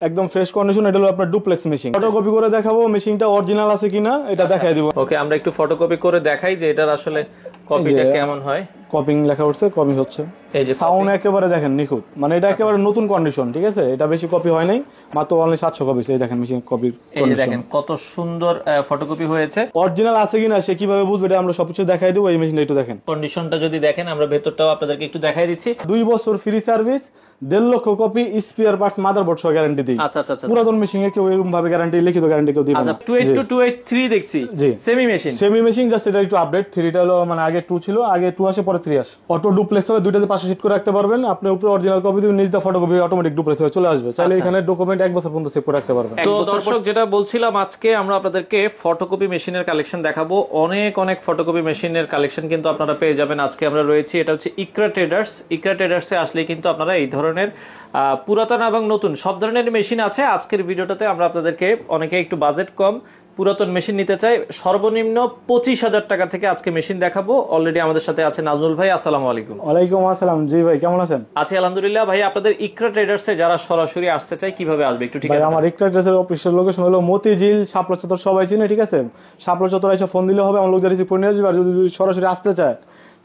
একদম fresh condition. এটা হলো আপনার ডুপ্লেক্স মেশিন। ফটোকপি করে দেখাবো মেশিনটা অরিজিনাল আছে কিনা এটা দেখাই দিব। ওকে, আমরা একটু ফটোকপি করে দেখাই যে এটার আসলে কপিটা কেমন হয়। কপিং লেখা উঠছে, কপি হচ্ছে। এই যে সাউন্ড একেবারে দেখেন নিখুঁত, মানে এটা একেবারে নতুন কন্ডিশন, ঠিক আছে? এটা বেশি কপি হয় নাই, মাত্র অনলি 700 কপি। এই দেখেন মেশিন কপির কন্ডিশন, দেখেন কত সুন্দর ফটোকপি হয়েছে। অরিজিনাল আছে কিনা সে কিভাবে বুঝবে এটা আমরা সবকিছু দেখাই দেব। এই মেশিনটা একটু দেখেন, কন্ডিশনটা যদি দেখেন, আমরা ভেতরটাও আপনাদেরকে একটু দেখাই দিচ্ছি। 2 বছর ফ্রি সার্ভিস, 1.5 লক্ষ কপি স্পেয়ার পার্টস মাদারবোর্ড সহ গ্যারান্টি দিই। আচ্ছা আচ্ছা আচ্ছা, পুরাতন মেশিনে কেউ এরকম ভাবে গ্যারান্টি, লিখিত গ্যারান্টি কেউ দিবে না। আচ্ছা 28283 দেখছি, জি semi machine. Semi machine, just এটা একটু আপডেট। 3টা হলো মানে আগে 2 ছিল, আগে 2 আসে পরে 3 আসে। অটো ডুপ্লেক্স হবে, দুইটাতে 500 সিট করে রাখতে পারবেন। আপনি উপরে অরিজিনাল কপি দিবেন, নিচে ফটোকপি অটোমেটিক ডুপ্লেক্স হয়ে চলে আসবে। চাইলে এখানে ডকুমেন্ট 1 বছর পর্যন্ত সেভ করে রাখতে পারবেন। তো দর্শক, যেটা বলছিলাম, আজকে আমরা আপনাদেরকে ফটোকপি মেশিনের কালেকশন দেখাবো। অনেক অনেক ফটোকপি মেশিনের কালেকশন কিন্তু আপনারা পেয়ে যাবেন। আজকে আমরা রয়েছি, এটা হচ্ছে ইকরা ট্রেডার্স। ইকরা ট্রেডার্সে আসলে কিন্তু আপনারা এই ধরনের পুরাতন এবং নতুন সব ধরনের মেশিন আছে। আজকের ভিডিওটাতে আমরা আপনাদেরকে, অনেকে একটু বাজেট কম পুরাতন মেশিন নিতে চাই, সর্বনিম্ন 25,000 টাকা থেকে আজকে মেশিন দেখাবো। অলরেডি আমাদের সাথে আছে নাজমুল ভাই। আসসালামু আলাইকুম। ওয়ালাইকুম আসসালাম। জি ভাই, কেমন আছেন? আছি আলহামদুলিল্লাহ। ভাই, আপনাদের ইকরা ট্রেডার্সে যারা সরাসরি আসতে চায় কিভাবে আসবে একটু ঠিক আছে? আমার ইকরা ট্রেডার্সের অফিসিয়াল লোকেশন হলো মতিঝিল শাপলা চত্বর, সবাই চিনে, ঠিক আছে? শাপলা চত্বর এসে ফোন দিলে হবে, আমার লোক রিসিভ করে নিয়ে আসবে। আর যদি সরাসরি আসতে চায়,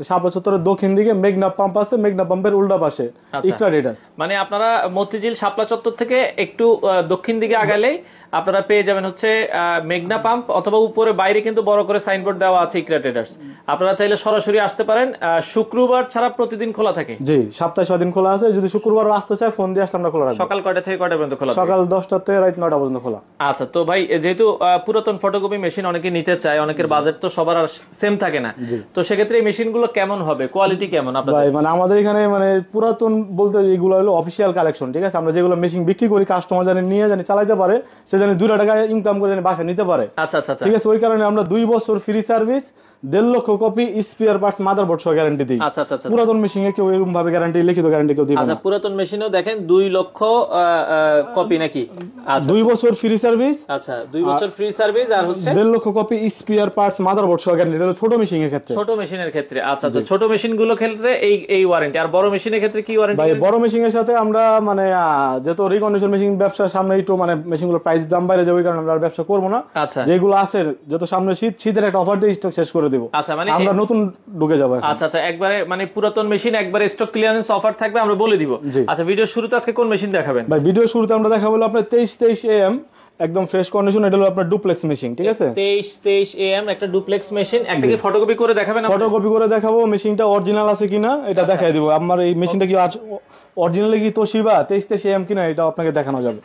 শাপলা চত্বরের দক্ষিণ দিকে মেঘনা পাম্প আছে, মেঘনা পাম্পের উল্টা পাশে ইকরা ট্রেডার্স। মানে আপনারা মতিঝিল শাপলা চত্বর থেকে একটু দক্ষিণ দিকে আগালেই আপনারা পেয়ে যাবেন হচ্ছে মেঘনা পাম্প, অথবা উপরে বাইরে কিন্তু বড় করে সাইনবোর্ড দেওয়া আছে ইকরা ট্রেডার্স। আপনারা চাইলে সরাসরি আসতে পারেন। শুক্রবার ছাড়া প্রতিদিন খোলা থাকে? জি, সপ্তাহে 6 দিন খোলা আছে। যদি শুক্রবার আসতে চায় ফোন দিয়ে আসলে আমরা খোলা রাখবো। সকাল কয়টা থেকে কয়টা পর্যন্ত খোলা? সকাল 10টা থেকে রাত 9টা পর্যন্ত খোলা। আচ্ছা, তো ভাই, যেহেতু পুরাতন ফটোকপি মেশিন অনেকে নিতে চায়, অনেকের বাজেট তো সবার আর সেম থাকে না, তো সেক্ষেত্রে এই মেশিনগুলো কেমন হবে, কোয়ালিটি কেমন আপনাদের? ভাই মানে আমাদের এখানে মানে পুরাতন বলতে এগুলো হলো অফিসিয়াল কালেকশন, ঠিক আছে? আমরা যেগুলো মেশিন বিক্রি করি, কাস্টমার জানি নিয়ে জানি চালাতে পারে, সে জানি 2 টাকা ইনকাম করে জানি বাসা নিতে পারে। আচ্ছা আচ্ছা, ঠিক আছে, ওই কারণে আমরা 2 বছর ফ্রি সার্ভিস, 1.5 লক্ষ কপি স্পেয়ার পার্টস মাদারবোর্ড সহ গ্যারান্টি দিই। আচ্ছা আচ্ছা, পুরাতন মেশিনে কেউ এরকম ভাবে গ্যারান্টি, লিখিত গ্যারান্টি কেউ দিবে না। আচ্ছা, পুরাতন মেশিনেও দেখেন 2 লক্ষ কপি নাকি? আচ্ছা, 2 বছর ফ্রি সার্ভিস। আচ্ছা, 2 বছর ফ্রি সার্ভিস, আর হচ্ছে 1.5 লক্ষ কপি স্পেয়ার পার্টস মাদারবোর্ড সহ গ্যারান্টি। এটা হলো ছোট মেশিনের ক্ষেত্রে। ছোট মেশিনের ক্ষেত্রে। আচ্ছা আচ্ছা, ছোট মেশিনগুলোর ক্ষেত্রে এই ওয়ারেন্টি। আর বড় মেশিনের ক্ষেত্রে কি ওয়ারেন্টি? ভাই বড় মেশিনের সাথে আমরা মানে যেহেতু রিকন্ডিশন মেশিন ব্যবসা সামনে একটু মানে মেশিনগুলোর প্রাইস দাম বাইরে যাবে, ওই কারণে আমরা ব্যবসা করবো না। আচ্ছা, যেগুলো আছে যত সামনে শীতের একটা অফার দিয়ে স্টক শেষ করে দিব। আচ্ছা, মানে আমরা নতুন ঢুকে যাবো। আচ্ছা আচ্ছা, একবারে মানে পুরাতন মেশিন একবারে স্টক ক্লিয়ারেন্স অফার থাকবে, আমরা বলে দিব। আচ্ছা, ভিডিও শুরুতে আজকে কোন মেশিন দেখাবেন? ভাই ভিডিও শুরুতে আমরা দেখাবো আপনার 23 AM একদম ফ্রেশ কন্ডিশন। এটা হলো আপনার ডুপ্লেক্স মেশিন, ঠিক আছে? 23 AM একটা ডুপ্লেক্স মেশিন। একটা কি ফটোকপি করে দেখাবেন? ফটোকপি করে দেখাবো মেশিনটা অরিজিনাল আছে কিনা এটা দেখাই দিব। আমার এই মেশিনটা কি অরিজিনালি কি তোশিবা 23 AM কিনা এটা আপনাকে দেখানো যাবে।